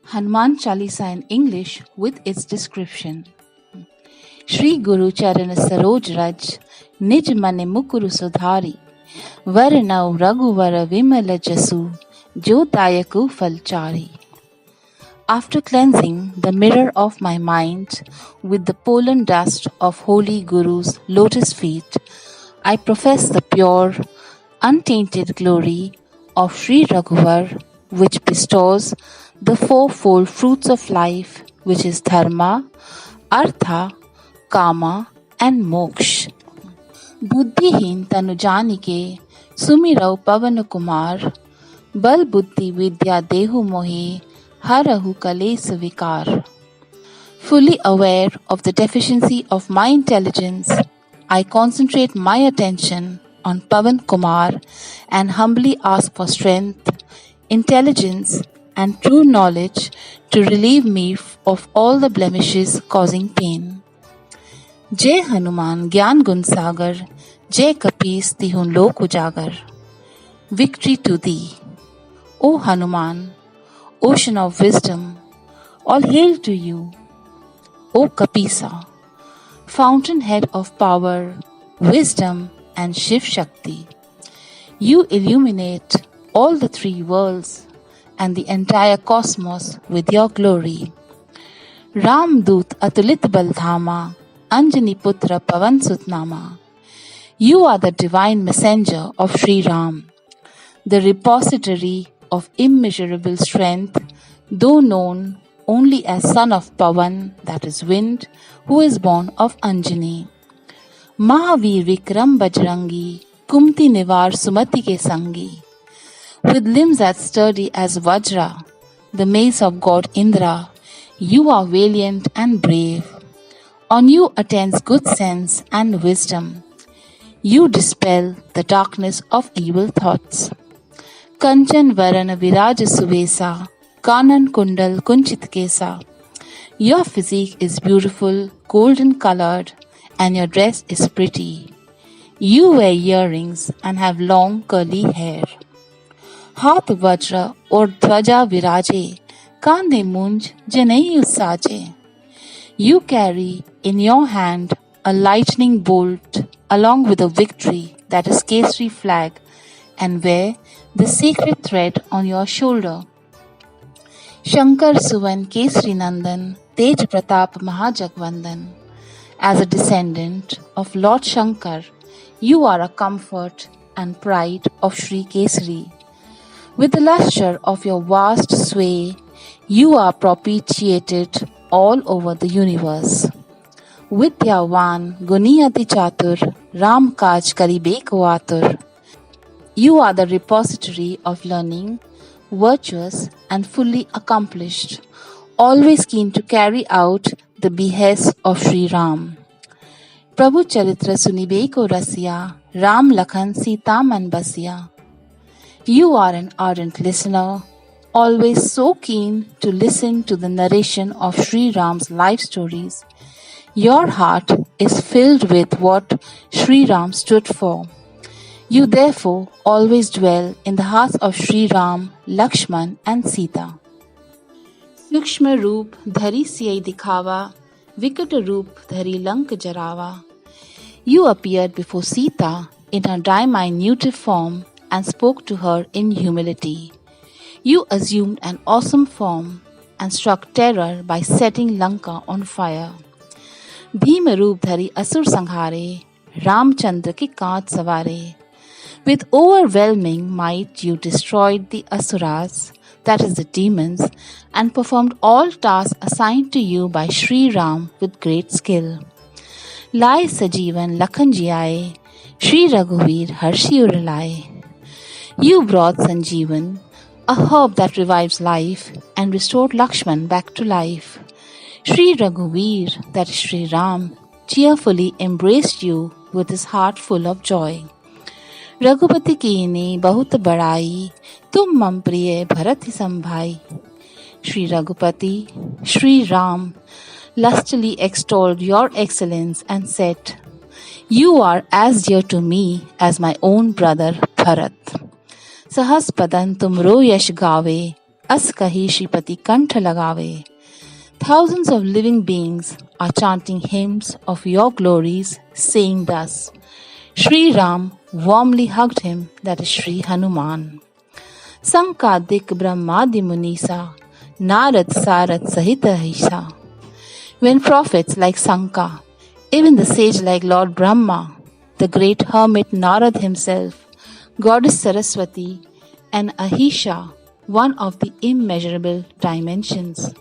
Hanuman Chalisa in English with its description. Shri Guru Charan Saroj Raj, Nij Mane Mukuru Sudhari, Varanau Raghuvara Vimala Jasu, Jotayaku Falchari. After cleansing the mirror of my mind with the pollen dust of Holy Guru's lotus feet, I profess the pure, untainted glory of Sri Raghuvar, which bestows the fourfold fruits of life, which is dharma, artha, kama, and moksha. बुद्धिहीन तनु जानिके सुमिरौ पवन कुमार बल बुद्धि विद्या देहु मोहि हरहु कलेस विकार. Fully aware of the deficiency of my intelligence, I concentrate my attention on Pavan Kumar and humbly ask for strength, intelligence, and true knowledge to relieve me of all the blemishes causing pain. Jai Hanuman Gyan Gun Sagar, Jai Kapis Tihun Lok Ujagar. Victory to thee, O Hanuman, ocean of wisdom, all hail to you, O Kapisa, fountainhead of power, wisdom, and Shiv Shakti. You illuminate all the three worlds and the entire cosmos with your glory. Ram Dut Atulit Baldhama, Anjani Putra Pavan Sutnama. You are the divine messenger of Sri Ram, the repository of immeasurable strength, though known only as son of Pavan, that is wind, who is born of Anjani. Mahavir Vikram Bajrangi, Kumti Nivar Sumati ke Sangi. With limbs as sturdy as Vajra, the mace of God Indra, you are valiant and brave. On you attends good sense and wisdom. You dispel the darkness of evil thoughts. Kanchan Varana Viraj Suvesa, Kanan Kundal Kunchit Kesa. Your physique is beautiful, golden colored, and your dress is pretty. You wear earrings and have long curly hair. हाथ वज्र और ध्वजा विराजे, कांधे मूंज जनेऊ साजे. You carry in your hand a lightning bolt along with a victory, that is Kesari flag, and wear the sacred thread on your shoulder. Shankar Suvan Kesari Nandan, Tej Pratap Mahajagvandan. As a descendant of Lord Shankar, you are a comfort and pride of Sri Kesari. With the lustre of your vast sway, you are propitiated all over the universe. Vidyavan Guniyati Chatur, Ram Kaj Karibe Atur. You are the repository of learning, virtuous and fully accomplished, always keen to carry out the behests of Sri Ram. Prabhu Charitra Sunibe ko Rasiya, Ram Lakhan Sita Man Basiya. You are an ardent listener, always so keen to listen to the narration of Sri Ram's life stories. Your heart is filled with what Sri Ram stood for. You therefore always dwell in the hearts of Sri Ram, Lakshman and Sita. Sukshma Roop Dhari Siyai Dikhava, Vikat Roop Dhari Lank Jarawa. You appeared before Sita in her diminutive form and spoke to her in humility. You assumed an awesome form and struck terror by setting Lanka on fire. Bhima Roop Dhari Asur Sanghare, Ramchandra ki kaant savare. With overwhelming might you destroyed the Asuras, that is the demons, and performed all tasks assigned to you by Sri Ram with great skill. Lai Sajivan Lakhan ji aaye, Sri Raghuveer Harshi urlaye. You brought Sanjeevan, a herb that revives life, and restored Lakshman back to life. Sri Raghuveer, that is Sri Ram, cheerfully embraced you with his heart full of joy. Raghupati कीने बहुत बड़ाई, तुम मम प्रिय भरत ही संभाई. Sri Raghupati, Sri Ram, lustily extolled your excellence and said, You are as dear to me as my own brother Bharat. Sahaspadan tumro yash gaave, अस कही श्रीपति कंठ लगावे. Thousands of living beings are chanting hymns of your glories, saying thus, Sri Ram warmly hugged him, that is Sri Hanuman. Sankadik Brahmadi Munisa, Narad Sarad Sahita Hisha. When prophets like Sanka, even the sage like Lord Brahma, the great hermit Narad himself, Goddess Saraswati, and Ahisha, one of the immeasurable dimensions.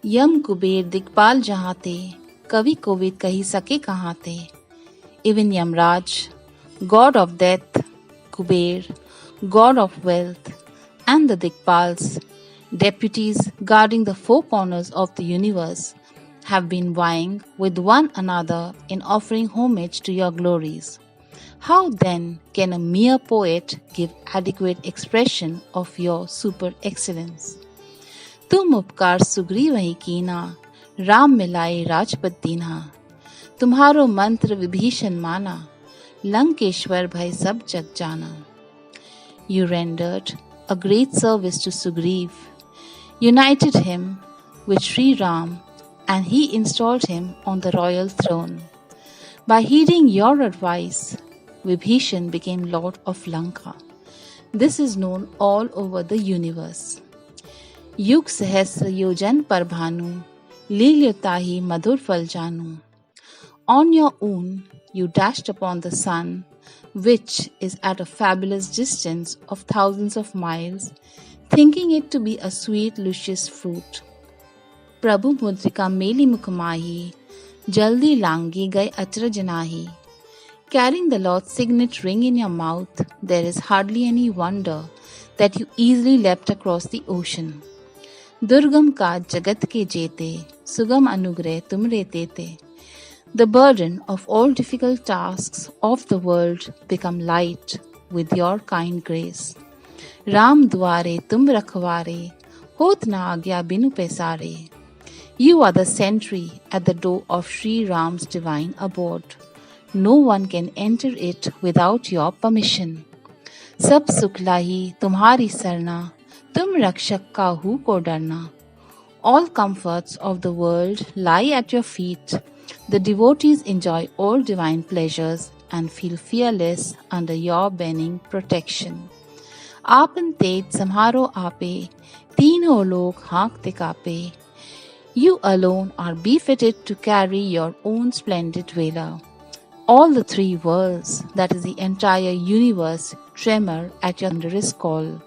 यम कुबेर दिक्पाल जहाँ ते, कवि कोविद कही सके कहाँ ते. Even Yamraj, god of death, Kuber, god of wealth, and the Dikpals, deputies guarding the four corners of the universe, have been vying with one another in offering homage to your glories. How then can a mere poet give adequate expression of your super excellence? तुम उपकार सुग्रीव ही कीना, राम मिलाए राजपद दीन्हा. तुम्हारो मंत्र विभीषण माना, लंकेश्वर भय सब जग जाना. You rendered a great service to Sugriv, united him with Sri Ram, and he installed him on the royal throne. By heeding your advice, Vibhishan became Lord of Lanka. This is known all over the universe. युग सहस्र योजन पर भानु, लील्यताहि मधुर फल जानु. On your own, you dashed upon the sun, which is at a fabulous distance of thousands of miles, thinking it to be a sweet, luscious fruit. Prabhu mudrika meli mukmahi, jaldi langi gai achraj nahi. Carrying the Lord's signet ring in your mouth, there is hardly any wonder that you easily leapt across the ocean. दुर्गम काज जगत के जेते, सुगम अनुग्रह तुमरे तेते. The burden of all difficult tasks of the world become light with your kind grace. Ram द्वारे तुम रखवारे, होत न आज्ञा बिनु पैसारे. You are the sentry at the door of Sri Ram's divine abode. No one can enter it without your permission. सब सुख लाही तुम्हारी सरना, तुम रक्षक काहू को डरना. All comforts of the world lie at your feet. The devotees enjoy all divine pleasures and feel fearless under your bening protection. आपन तेज सम्हारो आपे, तीनों लोग हाँकते कापे. You alone are befitted to carry your own splendid valor. All the three worlds, that is the entire universe, tremor at your thunderous call.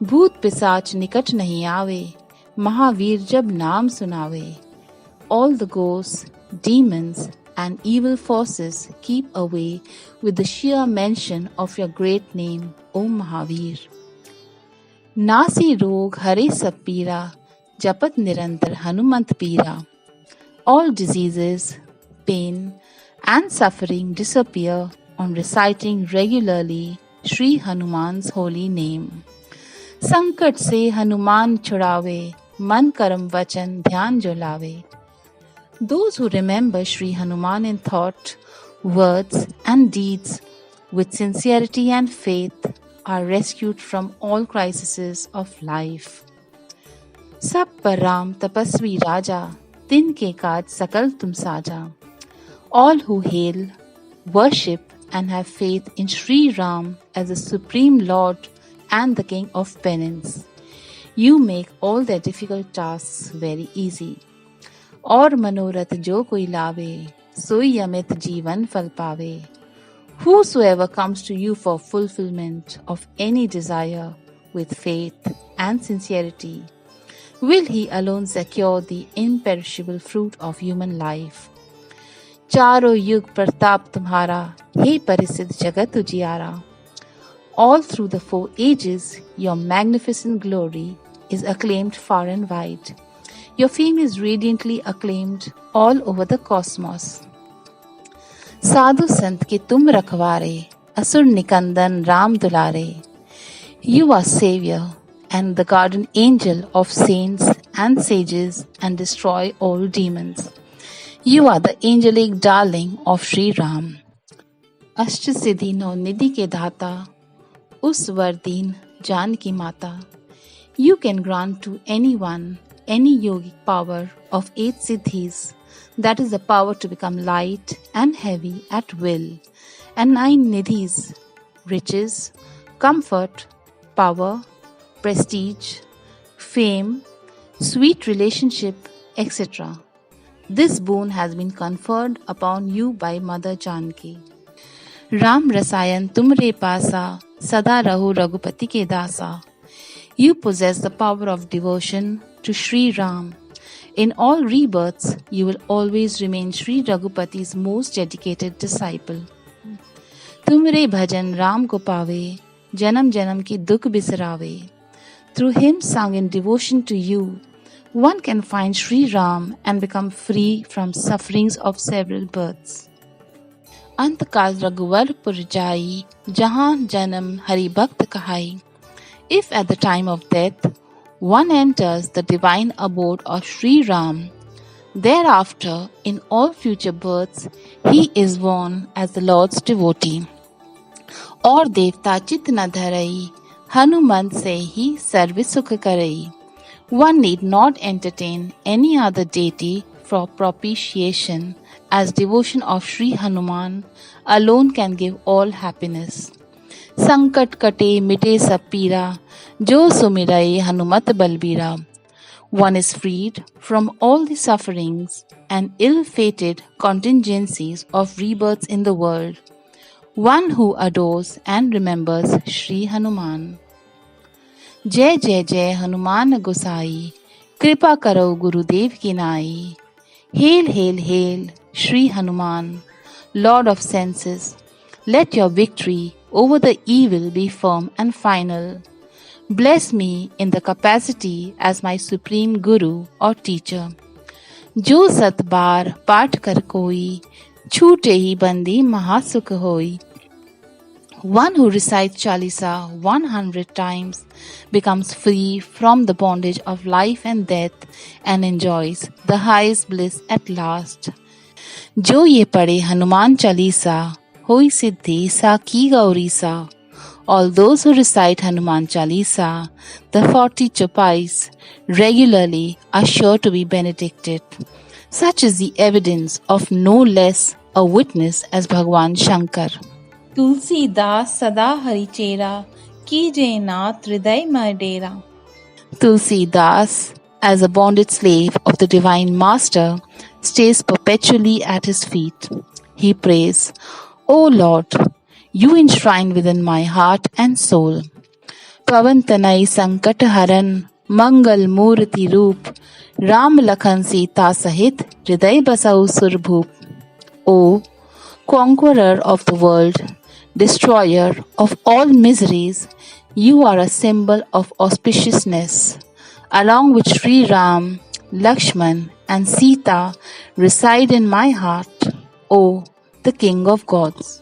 भूत पिशाच निकट नहीं आवे, महावीर जब नाम सुनावे. All the ghosts, demons, and evil forces keep away with the sheer mention of your great name, O Mahavir. नासी रोग हरे सब पीरा, जपत निरंतर हनुमंत पीरा. All diseases, pain, and suffering disappear on reciting regularly Sri Hanuman's holy name. संकट से हनुमान छुड़ावे, मन कर्म वचन ध्यान जो लावे. Those who remember Sri Hanuman in thought, words, and deeds with sincerity and faith are rescued from all crises of life. सब पर राम तपस्वी राजा, तिनके काज सकल तुम साजा. All who hail, worship, and have faith in Sri Ram as the Supreme Lord and the King of Penance, you make all their difficult tasks very easy. और मनोरथ जो कोई लावे, सोई अमित जीवन फल पावे. Whosoever comes to you for fulfillment of any desire with faith and sincerity, will he alone secure the imperishable fruit of human life. चारों युग प्रताप तुम्हारा, हे परिसिद्ध जगत उजियारा. All through the 4 ages, your magnificent glory is acclaimed far and wide. Your fame is radiantly acclaimed all over the cosmos. साधु संत के तुम रखवारे, असुर निकंदन राम दुलारे. You are Savior and the guardian angel of saints and sages and destroy all demons. You are the angelic darling of Sri Ram. अष्ट सिद्धि नौ निधि के दाता, उस वरदीन जान की माता. You can grant to anyone any yogic power of 8 siddhis, that is the power to become light and heavy at will, and 9 nidhis, riches, comfort, power, prestige, fame, sweet relationship, etc. This boon has been conferred upon you by Mother Janki. Ram रसायन तुमरे पासा सदा रहो रघुपति के दासा. You possess the power of devotion to Sri Ram. In all rebirths, you will always remain Sri Raghupati's most dedicated disciple. तुमरे भजन राम को पावे, जन्म जन्म की दुख बिसरावे. Through him sung in devotion to you, one can find Sri Ram and become free from sufferings of several births. अंतकाल रघुवर पुर जाई, जहाँ जन्म हरि भक्त कहाई. If at the time of death one enters the divine abode of Sri Ram, thereafter in all future births he is born as the Lord's devotee. और देवता चित न धरई, हनुमंत से ही सर्व सुख करई. One need not entertain any other deity for propitiation, as devotion of Sri Hanuman alone can give all happiness. संकट कटे मिटे सब पीरा, जो सुमिरई Hanumat बलबीरा. One is freed from all the sufferings and ill-fated contingencies of rebirths in the world. One who adores and remembers Sri Hanuman. जय जय जय हनुमान गोसाई, कृपा करो गुरुदेव की नाई. Hail, hail, hail, Sri Hanuman, Lord of senses. Let your victory over the evil be firm and final. Bless me in the capacity as my supreme guru or teacher. जो सत बार पाठ कर कोई, छूटे ही बंदी महासुख होई. One who recites Chalisa 100 times becomes free from the bondage of life and death and enjoys the highest bliss at last. जो ये पढ़े हनुमान चालीसा, होई सिद्धि साकी गौरी सा. All those who recite Hanuman Chalisa, the 40 chopais, regularly are sure to be benedicted. Such is the evidence of no less a witness as Bhagwan Shankar. Tulsidas सदा हरिचेरा, कीजे नाथ हृदय में डेरा. Tulsidas, as a bonded slave of the Divine Master, stays perpetually at his feet. He prays, O Lord, you enshrine within my heart and soul. Pavan Tanai Sankat Haran, Mangal Murti Roop, Ram Lakhan Sita Sahit, Hriday Basau Surbhoop. O conqueror of the world, destroyer of all miseries, you are a symbol of auspiciousness. Along with Sri Ram, Lakshman and Sita reside in my heart, O the King of Gods.